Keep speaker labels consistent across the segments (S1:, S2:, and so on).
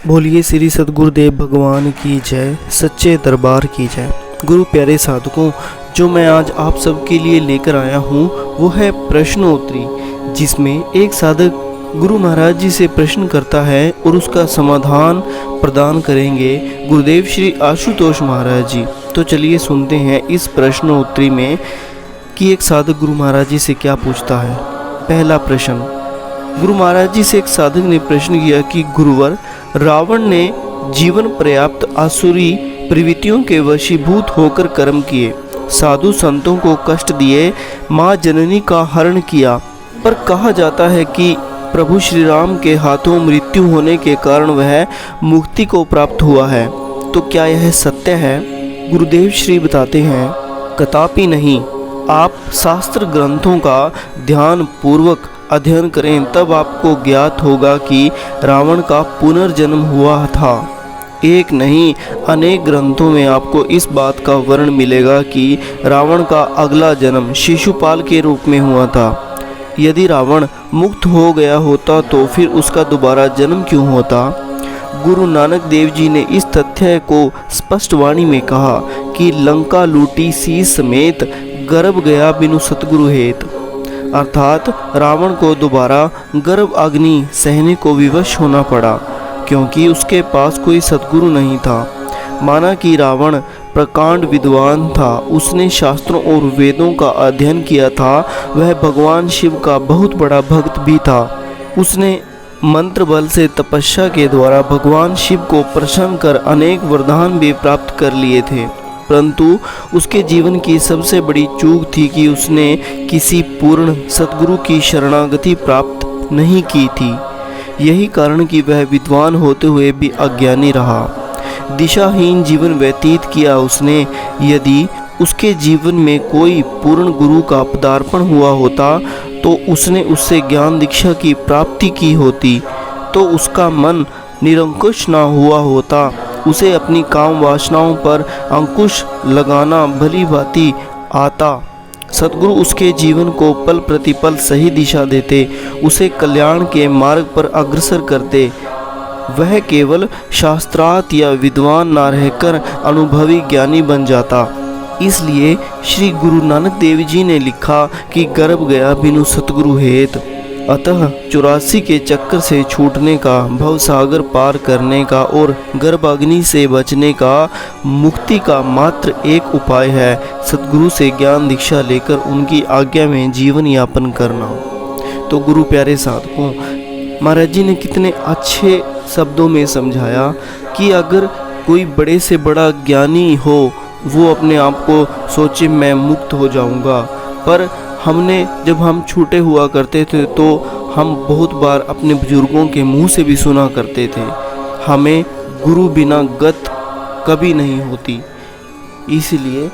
S1: बोलिए श्री सद्गुरुदेव भगवान की जय, सच्चे दरबार की जय। गुरु प्यारे साधकों, जो मैं आज आप सबके लिए लेकर आया हूँ वो है प्रश्नोत्तरी, जिसमें एक साधक गुरु महाराज जी से प्रश्न करता है और उसका समाधान प्रदान करेंगे गुरुदेव श्री आशुतोष महाराज जी। तो चलिए सुनते हैं इस प्रश्नोत्तरी में कि एक साधक गुरु महाराज जी से क्या पूछता है। पहला प्रश्न, गुरु महाराज जी से एक साधक ने प्रश्न किया कि गुरुवर, रावण ने जीवन पर्याप्त आसुरी प्रवृत्तियों के वशीभूत होकर कर्म किए, साधु संतों को कष्ट दिए, माँ जननी का हरण किया, पर कहा जाता है कि प्रभु श्री राम के हाथों मृत्यु होने के कारण वह मुक्ति को प्राप्त हुआ है। तो क्या यह सत्य है? गुरुदेव श्री बताते हैं, कदापि नहीं। आप शास्त्र ग्रंथों का ध्यान पूर्वक अध्ययन करें, तब आपको ज्ञात होगा कि रावण का पुनर्जन्म हुआ था। एक नहीं, अनेक ग्रंथों में आपको इस बात का वर्णन मिलेगा कि रावण का अगला जन्म शिशुपाल के रूप में हुआ था। यदि रावण मुक्त हो गया होता तो फिर उसका दोबारा जन्म क्यों होता? गुरु नानक देव जी ने इस तथ्य को स्पष्ट वाणी में कहा कि लंका लूटी शीश समेत, गर्भ गया बिनु सतगुरु हेत। अर्थात रावण को दोबारा गर्भ अग्नि सहने को विवश होना पड़ा, क्योंकि उसके पास कोई सतगुरु नहीं था। माना कि रावण प्रकांड विद्वान था, उसने शास्त्रों और वेदों का अध्ययन किया था, वह भगवान शिव का बहुत बड़ा भक्त भी था। उसने मंत्र बल से तपस्या के द्वारा भगवान शिव को प्रसन्न कर अनेक वरदान भी प्राप्त कर लिए थे, परंतु उसके जीवन की सबसे बड़ी चूक थी कि उसने किसी पूर्ण सतगुरु की शरणागति प्राप्त नहीं की थी। यही कारण कि वह विद्वान होते हुए भी अज्ञानी रहा, दिशाहीन जीवन व्यतीत किया उसने। यदि उसके जीवन में कोई पूर्ण गुरु का पदार्पण हुआ होता तो उसने उससे ज्ञान दीक्षा की प्राप्ति की होती, तो उसका मन निरंकुश न हुआ होता। उसे अपनी काम वासनाओं पर अंकुश लगाना भली भांति आता। सतगुरु उसके जीवन को पल प्रतिपल सही दिशा देते, उसे कल्याण के मार्ग पर अग्रसर करते। वह केवल शास्त्रार्थ या विद्वान न रहकर अनुभवी ज्ञानी बन जाता। इसलिए श्री गुरु नानक देव जी ने लिखा कि गर्भ गया बिनु सतगुरु हेत। अतः 84 के चक्कर से छूटने का, भवसागर पार करने का और गर्भाग्नि से बचने का, मुक्ति का मात्र एक उपाय है, सतगुरु से ज्ञान दीक्षा लेकर उनकी आज्ञा में जीवन यापन करना। तो गुरु प्यारे साधकों, महाराज जी ने कितने अच्छे शब्दों में समझाया कि अगर कोई बड़े से बड़ा ज्ञानी हो, वो अपने आप को सोचे मैं मुक्त हो जाऊंगा, पर जब हम छोटे हुआ करते थे तो हम बहुत बार अपने बुजुर्गों के मुंह से भी सुना करते थे, हमें गुरु बिना गत कभी नहीं होती। इसलिए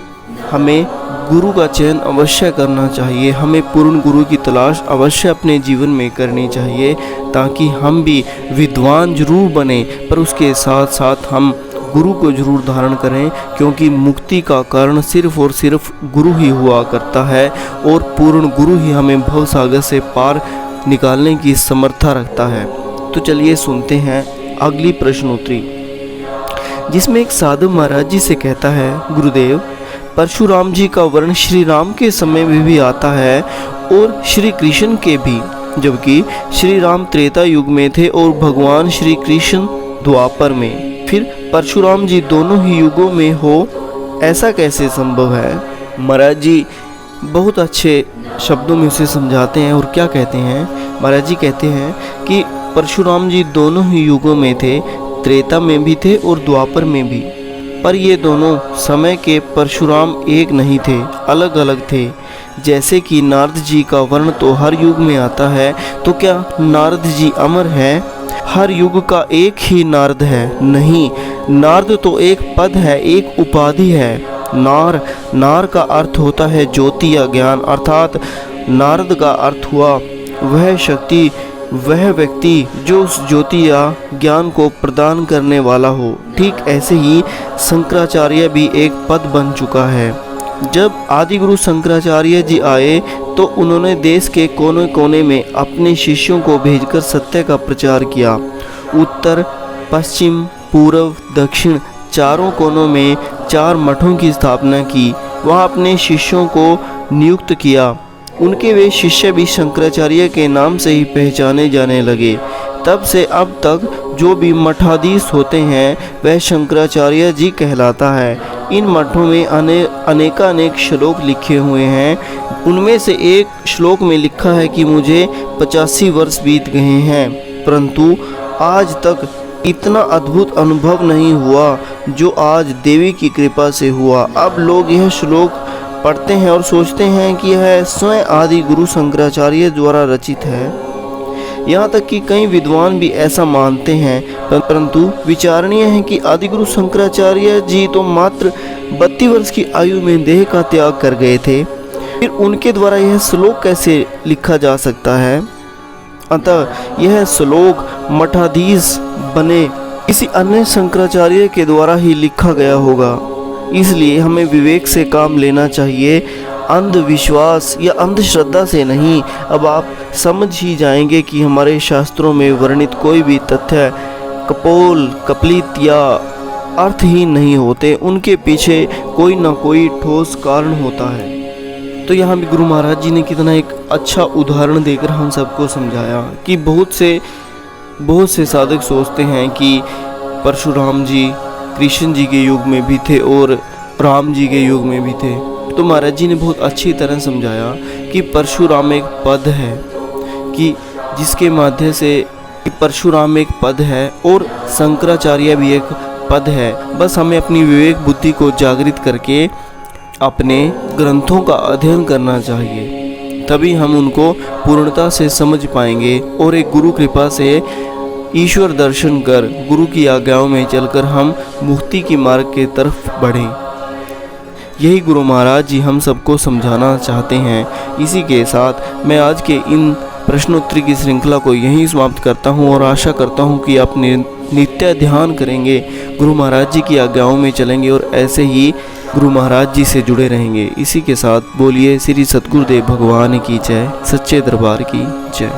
S1: हमें गुरु का चयन अवश्य करना चाहिए, हमें पूर्ण गुरु की तलाश अवश्य अपने जीवन में करनी चाहिए, ताकि हम भी विद्वान जरूर बने, पर उसके साथ साथ हम गुरु को जरूर धारण करें, क्योंकि मुक्ति का कारण सिर्फ और सिर्फ गुरु ही हुआ करता है और पूर्ण गुरु ही हमें भवसागर से पार निकालने की समर्था रखता है। तो चलिए सुनते हैं अगली प्रश्नोत्तरी, जिसमें एक साधु महाराज जी से कहता है, गुरुदेव, परशुराम जी का वर्ण श्री राम के समय में भी आता है और श्री कृष्ण के भी, जबकि श्री राम त्रेता युग में थे और भगवान श्री कृष्ण द्वापर में, फिर परशुराम जी दोनों ही युगों में हो, ऐसा कैसे संभव है? महाराज जी बहुत अच्छे शब्दों में उसे समझाते हैं और क्या कहते हैं? महाराज जी कहते हैं कि परशुराम जी दोनों ही युगों में थे, त्रेता में भी थे और द्वापर में भी, पर ये दोनों समय के परशुराम एक नहीं थे, अलग अलग थे। जैसे कि नारद जी का वर्ण तो हर युग में आता है, तो क्या नारद जी अमर है? हर युग का एक ही नारद है? नहीं, नारद तो एक पद है, एक उपाधि है। नार का अर्थ होता है ज्योति या ज्ञान, अर्थात नारद का अर्थ हुआ वह शक्ति, वह व्यक्ति जो उस ज्योति या ज्ञान को प्रदान करने वाला हो। ठीक ऐसे ही शंकराचार्य भी एक पद बन चुका है। जब आदि गुरु शंकराचार्य जी आए तो उन्होंने देश के कोने कोने में अपने शिष्यों को भेजकर सत्य का प्रचार किया। उत्तर पश्चिम, पूर्व, दक्षिण चारों कोनों में 4 मठों की स्थापना की। वहाँ अपने शिष्यों को नियुक्त किया। उनके वे शिष्य भी शंकराचार्य के नाम से ही पहचाने जाने लगे। तब से अब तक जो भी मठाधीश होते हैं वह शंकराचार्य जी कहलाता है। इन मठों में अनेकानेक श्लोक लिखे हुए हैं। उनमें से एक श्लोक में लिखा है कि मुझे 85 वर्ष बीत गए हैं, परंतु आज तक इतना अद्भुत अनुभव नहीं हुआ जो आज देवी की कृपा से हुआ। अब लोग यह श्लोक पढ़ते हैं और सोचते हैं कि यह स्वयं आदि गुरु शंकराचार्य द्वारा रचित है। यहाँ तक कि कई विद्वान भी ऐसा मानते हैं, परंतु विचारणीय है कि आदि गुरु शंकराचार्य जी तो मात्र 32 वर्ष की आयु में देह का त्याग कर गए थे, फिर उनके द्वारा यह श्लोक कैसे लिखा जा सकता है। अतः यह श्लोक मठाधीश बने किसी अन्य शंकराचार्य के द्वारा ही लिखा गया होगा। इसलिए हमें विवेक से काम लेना चाहिए, अंधविश्वास या अंधश्रद्धा से नहीं। अब आप समझ ही जाएंगे कि हमारे शास्त्रों में वर्णित कोई भी तथ्य कपोल, कपलित या अर्थहीन नहीं होते, उनके पीछे कोई ना कोई ठोस कारण होता है। तो यहाँ भी गुरु महाराज जी ने कितना एक अच्छा उदाहरण देकर हम सबको समझाया कि बहुत से साधक सोचते हैं कि परशुराम जी कृष्ण जी के युग में भी थे और राम जी के युग में भी थे। तो महाराज जी ने बहुत अच्छी तरह समझाया कि परशुराम एक पद है, कि जिसके माध्यम से परशुराम एक पद है और शंकराचार्य भी एक पद है। बस हमें अपनी विवेक बुद्धि को जागृत करके अपने ग्रंथों का अध्ययन करना चाहिए, तभी हम उनको पूर्णता से समझ पाएंगे और एक गुरु कृपा से ईश्वर दर्शन कर गुरु की आज्ञाओं में चलकर हम मुक्ति की मार्ग के तरफ बढ़ें। यही गुरु महाराज जी हम सबको समझाना चाहते हैं। इसी के साथ मैं आज के इन प्रश्नोत्तरी की श्रृंखला को यहीं समाप्त करता हूं और आशा करता हूं कि आप नित्य ध्यान करेंगे, गुरु महाराज जी की आज्ञाओं में चलेंगे और ऐसे ही गुरु महाराज जी से जुड़े रहेंगे। इसी के साथ बोलिए श्री सद्गुरुदेव भगवान की जय, सच्चे दरबार की जय।